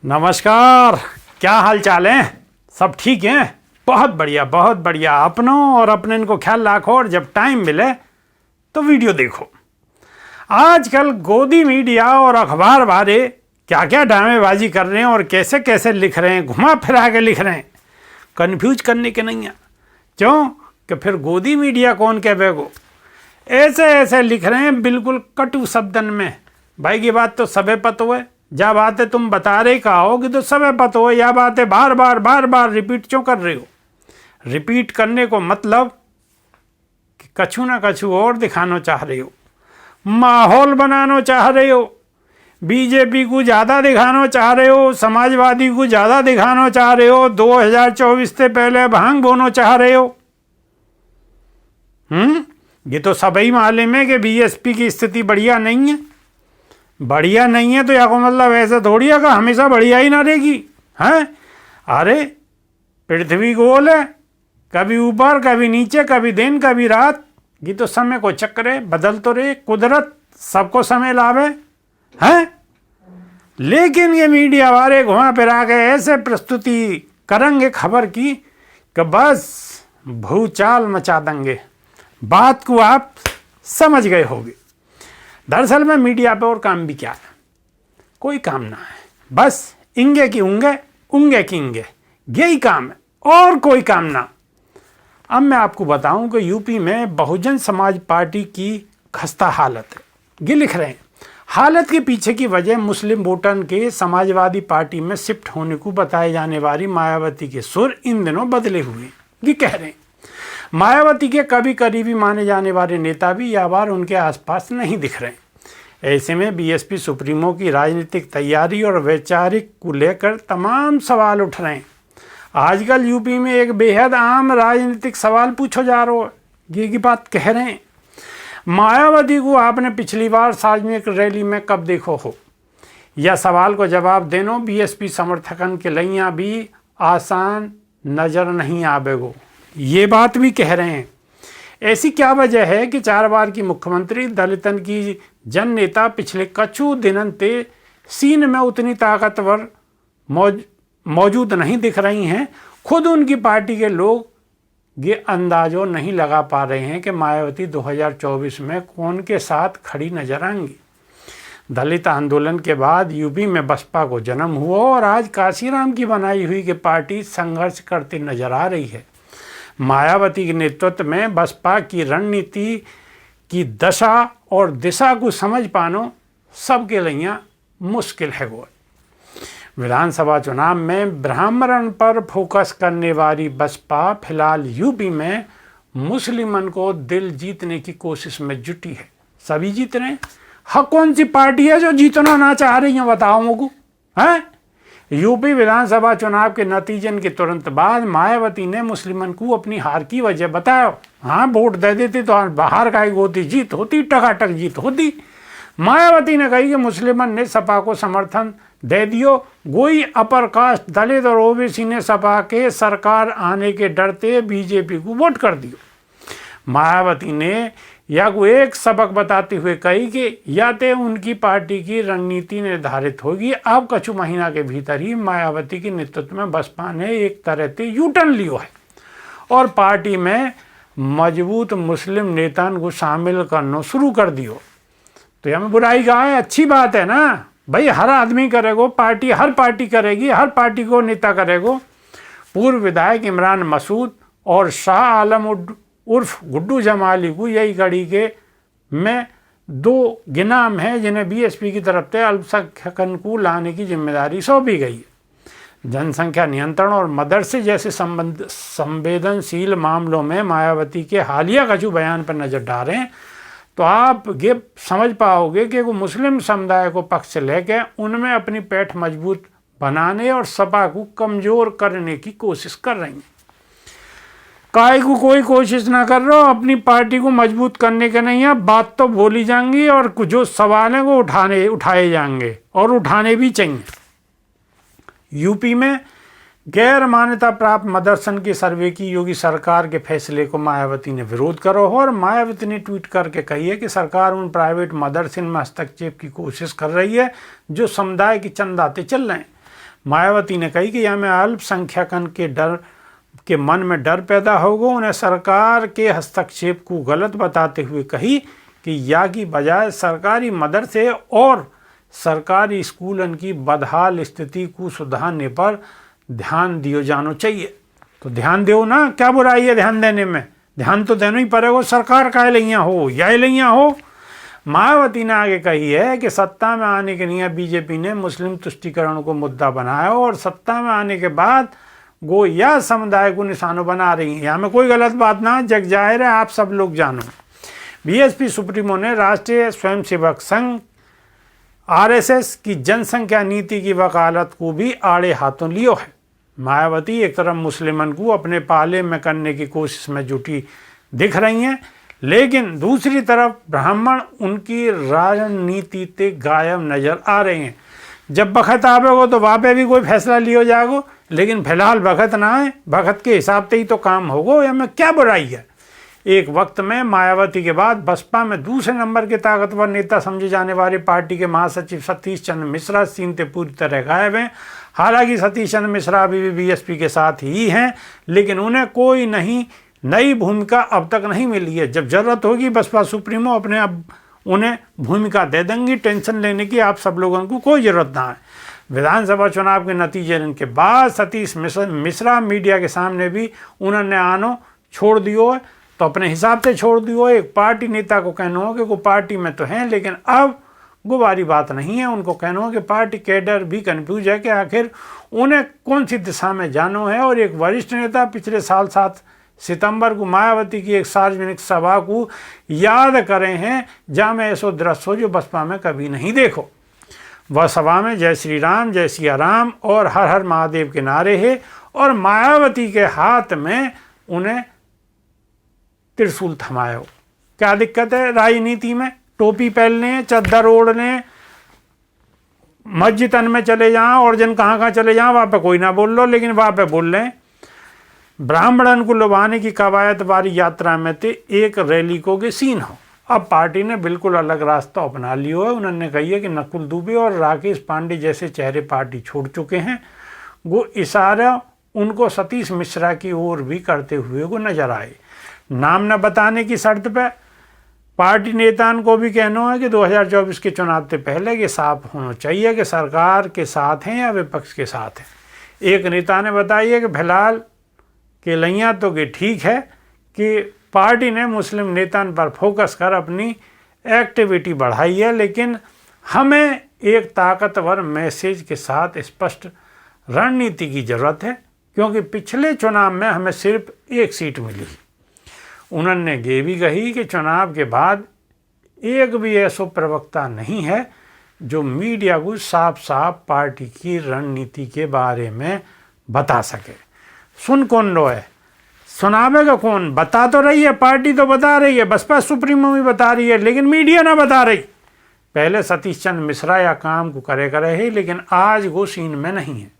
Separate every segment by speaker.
Speaker 1: नमस्कार। क्या हाल चाल है? सब ठीक हैं? बहुत बढ़िया बहुत बढ़िया। अपनों और अपने इनको ख्याल रखो और जब टाइम मिले तो वीडियो देखो। आजकल गोदी मीडिया और अखबार वाले क्या क्या ड्रामेबाजी कर रहे हैं और कैसे कैसे लिख रहे हैं, घुमा फिरा के लिख रहे हैं। कन्फ्यूज करने के नहीं है। क्यों कि फिर गोदी मीडिया कौन कहेगो। ऐसे ऐसे लिख रहे हैं बिल्कुल कटु शब्दन में। भाई की बात तो सबे पता है, जब बातें तुम बता रहे कहोगे तो सबे पता हो। यह बातें बार बार रिपीट क्यों कर रहे हो? रिपीट करने को मतलब कि कछु ना कछु और दिखाना चाह रहे हो, माहौल बनाना चाह रहे हो, बीजेपी को ज़्यादा दिखाना चाह रहे हो, समाजवादी को ज़्यादा दिखाना चाह रहे हो, 2024 से पहले भांग बोना चाह रहे हो। ये तो सभी मालूम है कि बीएसपी की स्थिति बढ़िया नहीं है। बढ़िया नहीं है तो या को मतलब ऐसा थोड़ी है कि हमेशा बढ़िया ही ना रहेगी। हैं? अरे पृथ्वी गोल है, कभी ऊपर कभी नीचे, कभी दिन कभी रात। ये तो समय को चक्र है, बदल तो रहे। कुदरत सबको समय लावे हैं। लेकिन ये मीडिया वाले घुमा फिरा के ऐसे प्रस्तुति करेंगे खबर की कि बस भूचाल मचा देंगे। बात को आप समझ गए होंगे। दरअसल में मीडिया पे और काम भी क्या है? कोई काम ना है, बस इंगे की उंगे, उंगे की इंगे, यही काम है और कोई काम ना। अब मैं आपको बताऊं कि यूपी में बहुजन समाज पार्टी की खस्ता हालत है। ये लिख रहे हैं हालत के पीछे की वजह मुस्लिम वोटर के समाजवादी पार्टी में शिफ्ट होने को बताए जाने वाली मायावती के सुर इन दिनों बदले हुए। ये कह रहे हैं मायावती के कभी करीबी माने जाने वाले नेता भी यह बार उनके आसपास नहीं दिख रहे। ऐसे में बीएसपी सुप्रीमो की राजनीतिक तैयारी और वैचारिक को लेकर तमाम सवाल उठ रहे हैं। आजकल यूपी में एक बेहद आम राजनीतिक सवाल पूछा जा रहा है। ये की बात कह रहे हैं मायावती को आपने पिछली बार सार्वजनिक रैली में कब देखो हो? यह सवाल को जवाब देना बीएसपी समर्थकन के लिए भी आसान नजर नहीं आवेगो। ये बात भी कह रहे हैं ऐसी क्या वजह है कि 4 बार की मुख्यमंत्री दलितन की जन नेता पिछले कछु दिनन ते सीन में उतनी ताकतवर मौजूद नहीं दिख रही हैं। खुद उनकी पार्टी के लोग ये अंदाजो नहीं लगा पा रहे हैं कि मायावती 2024 में कौन के साथ खड़ी नजर आएंगी। दलित आंदोलन के बाद यूपी में बसपा को जन्म हुआ और आज काशीराम की बनाई हुई कि पार्टी संघर्ष करती नजर आ रही है। मायावती के नेतृत्व में बसपा की रणनीति की दशा और दिशा को समझ पाना सबके लिए मुश्किल है। वो विधानसभा चुनाव में ब्राह्मण पर फोकस करने वाली बसपा फिलहाल यूपी में मुस्लिमन को दिल जीतने की कोशिश में जुटी है। सभी जीत रहे हैं। हाँ, कौन सी पार्टी है जो जीतना ना चाह रही है बताओ मुझको? हैं? यूपी विधानसभा चुनाव के नतीजन के तुरंत बाद मायावती ने मुस्लिमन को अपनी हार की वजह बताया। हाँ, वोट दे देती तो बाहर का होती, जीत होती, टकाटक जीत होती। मायावती ने कही कि मुस्लिमन ने सपा को समर्थन दे दियो। गोई अपर कास्ट दलित और ओबीसी ने सपा के सरकार आने के डरते बीजेपी को वोट कर दियो। मायावती ने या को एक सबक बताते हुए कही कि या तो उनकी पार्टी की रणनीति निर्धारित होगी। अब कछु महीना के भीतर ही मायावती के नेतृत्व में बसपा ने एक तरह से यूटर्न लियो है और पार्टी में मजबूत मुस्लिम नेताओं को शामिल करना शुरू कर दियो। तो यह में बुराई कहाँ है? अच्छी बात है ना भाई। हर आदमी करेगो, पार्टी हर पार्टी करेगी, हर पार्टी को नेता करेगो। पूर्व विधायक इमरान मसूद और शाह आलम उर्फ गुड्डू जमाली को यही कड़ी के में 2 गिनाम हैं जिन्हें बीएसपी की तरफ से अल्पसंख्यकन को लाने की जिम्मेदारी सौंपी गई है। जनसंख्या नियंत्रण और मदरसे जैसे संवेदनशील मामलों में मायावती के हालिया कछु बयान पर नजर डालें तो आप ये समझ पाओगे कि वो मुस्लिम समुदाय को पक्ष लेके उनमें अपनी पैठ मजबूत बनाने और सपा को कमजोर करने की कोशिश कर रही हैं। काय को कोई कोशिश ना कर रहा हो, अपनी पार्टी को मजबूत करने के नहीं है। बात तो बोली जाएंगी और जो सवाल हैं वो उठाए जाएंगे और उठाने भी चाहिए। यूपी में गैर मान्यता प्राप्त मदरसन के सर्वे की योगी सरकार के फैसले को मायावती ने विरोध करो और मायावती ने ट्वीट करके कही है कि सरकार उन प्राइवेट मदरसन में हस्तक्षेप की कोशिश कर रही है जो समुदाय की चंदाते चल रहे हैं। मायावती ने कही कि यह में अल्पसंख्यकन के मन में डर पैदा होगा। उन्हें सरकार के हस्तक्षेप को गलत बताते हुए कही कि या की बजाय सरकारी मदरसे और सरकारी स्कूलन की बदहाल स्थिति को सुधारने पर ध्यान दियो जानो चाहिए। तो ध्यान दो ना, क्या बुराई है ध्यान देने में, ध्यान तो देना ही पड़ेगा। सरकार का लिया हो या लिया हो। मायावती ने आगे कही है कि सत्ता में आने के लिए बीजेपी ने मुस्लिम तुष्टीकरण को मुद्दा बनाया और सत्ता में आने के बाद गो या समुदाय को निशाना बना रही है। यहाँ में कोई गलत बात ना, जग जाहिर है, आप सब लोग जानो। बीएसपी सुप्रीमो ने राष्ट्रीय स्वयंसेवक संघ आरएसएस की जनसंख्या नीति की वकालत को भी आड़े हाथों लियो है। मायावती एक तरफ मुस्लिमन को अपने पाले में करने की कोशिश में जुटी दिख रही हैं, लेकिन दूसरी तरफ ब्राह्मण उनकी राजनीति से गायब नजर आ रहे हैं। जब वक्त आवेगो तो वहाँ पे भी कोई फैसला लियो जाएगो, लेकिन फिलहाल वक्त ना है, वक्त के हिसाब से ही तो काम होगो। या में क्या बुराई है। एक वक्त में मायावती के बाद बसपा में दूसरे नंबर के ताकतवर नेता समझे जाने वाले पार्टी के महासचिव सतीश चंद्र मिश्रा सीन से पूरी तरह गायब हैं। हालांकि सतीश चंद्र मिश्रा अभी भी बीएसपी के साथ ही हैं, लेकिन उन्हें कोई नई भूमिका अब तक नहीं मिली है। जब जरूरत होगी बसपा सुप्रीमो अपने अब उन्हें भूमिका दे देंगी। टेंशन लेने की आप सब लोगों को कोई ज़रूरत ना है। विधानसभा चुनाव के नतीजे के बाद सतीश मिश्रा मीडिया के सामने भी उन्होंने आनो छोड़ दियो है, तो अपने हिसाब से छोड़ दियो। एक पार्टी नेता को कहना हो कि वो पार्टी में तो हैं, लेकिन अब गुबारी बात नहीं है। उनको कहना हो कि पार्टी कैडर भी कन्फ्यूज है कि आखिर उन्हें कौन सी दिशा में जाना है। और एक वरिष्ठ नेता पिछले साल 7 सितंबर को मायावती की एक सार्वजनिक सभा को याद करें हैं, जहाँ में ऐसो दृश्य हो जो बसपा में कभी नहीं देखो। वह सभा में जय श्री राम, जय सिया राम और हर हर महादेव के नारे हैं और मायावती के हाथ में उन्हें त्रिशूल थमाए हो। क्या दिक्कत है राजनीति में? टोपी पहन लें, चद्दर ओढ़ लें, मस्जिद में चले जाएं और जन कहाँ चले जाएं, वहाँ पे कोई ना बोल लो, लेकिन वहाँ पे बोल लें। ब्राह्मणन को लुभाने की कवायद वाली यात्रा में थे एक रैली को के सीन हो। अब पार्टी ने बिल्कुल अलग रास्ता अपना लिया है। उन्होंने कही है कि नकुल दुबे और राकेश पांडे जैसे चेहरे पार्टी छोड़ चुके हैं। वो इशारा उनको सतीश मिश्रा की ओर भी करते हुए को नजर आए। नाम न बताने की शर्त पर पार्टी नेताओं को भी कहना है कि 2024 के चुनाव से पहले ये साफ होना चाहिए कि सरकार के साथ हैं या विपक्ष के साथ हैं। एक नेता ने बताया कि फिलहाल के लिया तो कि ठीक है कि पार्टी ने मुस्लिम नेताओं पर फोकस कर अपनी एक्टिविटी बढ़ाई है, लेकिन हमें एक ताकतवर मैसेज के साथ स्पष्ट रणनीति की ज़रूरत है, क्योंकि पिछले चुनाव में हमें सिर्फ एक सीट मिली। उन्होंने ये भी कही कि चुनाव के बाद एक भी ऐसा प्रवक्ता नहीं है जो मीडिया को साफ साफ पार्टी की रणनीति के बारे में बता सके। सुन कौन लो है, सुनावेगा कौन? बता तो रही है, पार्टी तो बता रही है, बसपा सुप्रीमो भी बता रही है, लेकिन मीडिया ना बता रही। पहले सतीश चंद्र मिश्रा या काम को करे है, लेकिन आज वो सीन में नहीं है।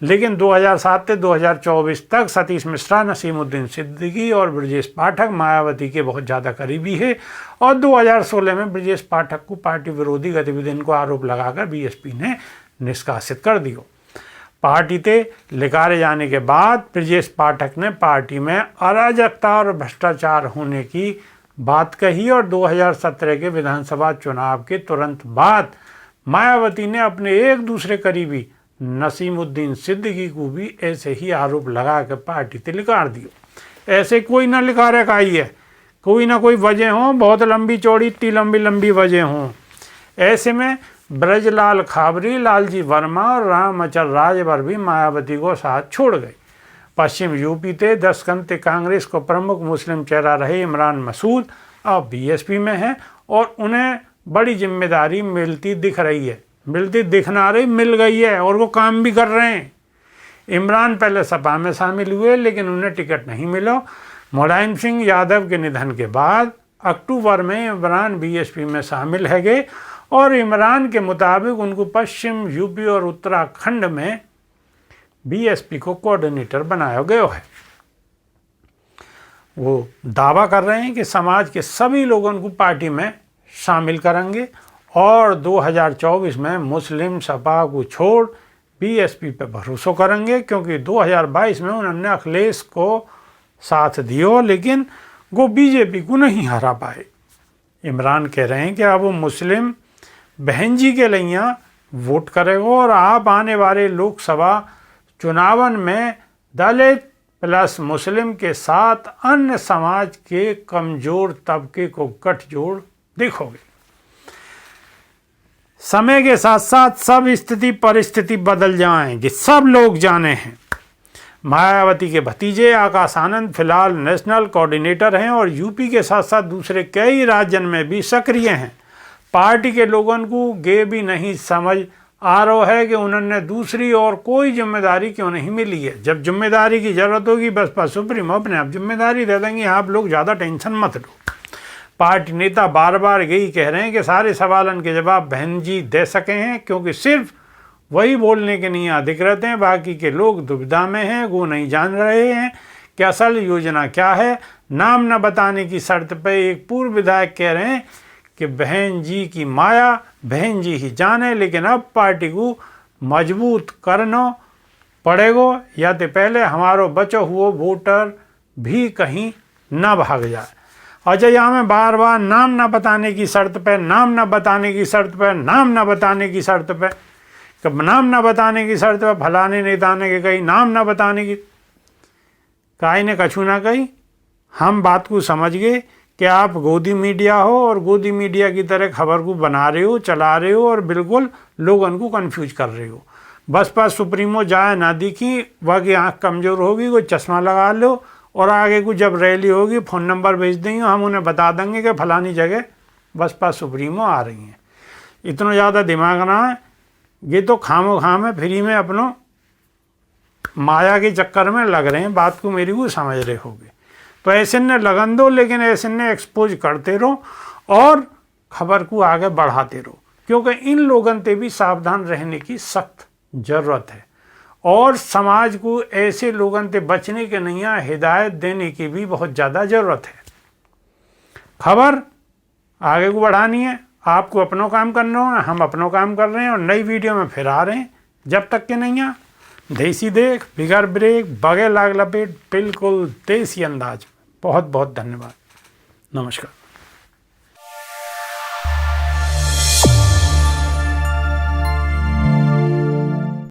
Speaker 1: लेकिन 2007 से 2024 तक सतीश मिश्रा, नसीमुद्दीन सिद्दीकी और ब्रजेश पाठक मायावती के बहुत ज़्यादा करीबी है। और 2016 में ब्रजेश पाठक को पार्टी विरोधी गतिविधियों को आरोप लगाकर बीएसपी ने निष्कासित कर दिया। पार्टी से लिकारे जाने के बाद ब्रजेश पाठक ने पार्टी में अराजकता और भ्रष्टाचार होने की बात कही और 2017 के विधानसभा चुनाव के तुरंत बाद मायावती ने अपने एक दूसरे करीबी नसीमुद्दीन सिद्दीकी को भी ऐसे ही आरोप लगा कर पार्टी से लिकार दियो। ऐसे कोई ना लिकारे का ही है, कोई ना कोई वजह हो, बहुत लंबी चौड़ी, इतनी लंबी लंबी वजह हो। ऐसे में ब्रजलाल खाबरी, लालजी वर्मा और रामचर राजभर भी मायावती को साथ छोड़ गए। पश्चिम यूपी से 10 गंते कांग्रेस को प्रमुख मुस्लिम चेहरा रहे इमरान मसूद अब बीएसपी में हैं और उन्हें बड़ी जिम्मेदारी मिलती दिख रही है। मिलती दिखना रही, मिल गई है और वो काम भी कर रहे हैं। इमरान पहले सपा में शामिल हुए, लेकिन उन्हें टिकट नहीं मिला। मुलायम सिंह यादव के निधन के बाद अक्टूबर में इमरान बीएसपी में शामिल है गए और इमरान के मुताबिक उनको पश्चिम यूपी और उत्तराखंड में बीएसपी को कोऑर्डिनेटर बनाया गया है। वो दावा कर रहे हैं कि समाज के सभी लोगों को पार्टी में शामिल करेंगे और 2024 में मुस्लिम सपा को छोड़ बीएसपी पे भरोसा करेंगे, क्योंकि 2022 में उन्होंने अखिलेश को साथ दियो लेकिन वो बीजेपी को नहीं हरा पाए। इमरान कह रहे हैं कि अब वो मुस्लिम बहन जी के लिए वोट करेगा और आप आने वाले लोकसभा चुनावन में दलित प्लस मुस्लिम के साथ अन्य समाज के कमज़ोर तबके को गठजोड़ देखोगे। समय के साथ साथ सब स्थिति परिस्थिति बदल जाएंगी, सब लोग जाने हैं। मायावती के भतीजे आकाश आनंद फिलहाल नेशनल कोऑर्डिनेटर हैं और यूपी के साथ साथ दूसरे कई राज्यों में भी सक्रिय हैं। पार्टी के लोगों को ये भी नहीं समझ आ रहा है कि उन्होंने दूसरी और कोई जिम्मेदारी क्यों नहीं मिली है। जब जिम्मेदारी की जरूरत होगी बसपा सुप्रीमो अपने आप जिम्मेदारी दे देंगे, आप लोग ज़्यादा टेंशन मत लो। पार्टी नेता बार बार यही कह रहे हैं कि सारे सवालों के जवाब बहन जी दे सके हैं, क्योंकि सिर्फ वही बोलने के नहीं अधिकृत हैं, बाकी के लोग दुविधा में हैं, वो नहीं जान रहे हैं कि असल योजना क्या है। नाम न बताने की शर्त पर एक पूर्व विधायक कह रहे हैं कि बहन जी की माया बहन जी ही जाने, लेकिन अब पार्टी को मजबूत करना पड़ेगा या तो पहले हमारो बचा हुआ वोटर भी कहीं ना भाग जाए। अजय यहाँ में बार बार नाम ना बताने की शर्त पे, नाम ना बताने की शर्त पे, नाम ना बताने की शर्त पे, कब नाम ना बताने की शर्त पे फलाने नेता ने के कही नाम ना बताने की, काई ने कछू ना कही। हम बात को समझ गए कि आप गोदी मीडिया हो और गोदी मीडिया की तरह खबर को बना रहे हो, चला रहे हो और बिल्कुल लोगों को कंफ्यूज कर रहे हो। बसपा सुप्रीमो जाए ना दिखी, वह की आँख कमज़ोर होगी, कोई चश्मा लगा लो और आगे को जब रैली होगी फ़ोन नंबर भेज देंगे, हम उन्हें बता देंगे कि फलानी जगह बसपा सुप्रीमो आ रही हैं। इतना ज़्यादा दिमाग ना है, ये तो खामो खाम है, फ्री में अपनों माया के चक्कर में लग रहे हैं। बात को मेरी को समझ रहे होगे तो ऐसे ने लगन दो, लेकिन ऐसे ने एक्सपोज करते रहो और खबर को आगे बढ़ाते रहो, क्योंकि इन लोगों से भी सावधान रहने की सख्त ज़रूरत है और समाज को ऐसे लोगों से बचने के नहीं हिदायत देने की भी बहुत ज़्यादा ज़रूरत है। खबर आगे को बढ़ानी है, आपको अपना काम करना है, हम अपना काम कर रहे हैं और नई वीडियो में फिर आ रहे हैं। जब तक के नहीं आ देसी देख बिगर ब्रेक बगैर लाग लपेट बिल्कुल देसी अंदाज। बहुत बहुत धन्यवाद, नमस्कार।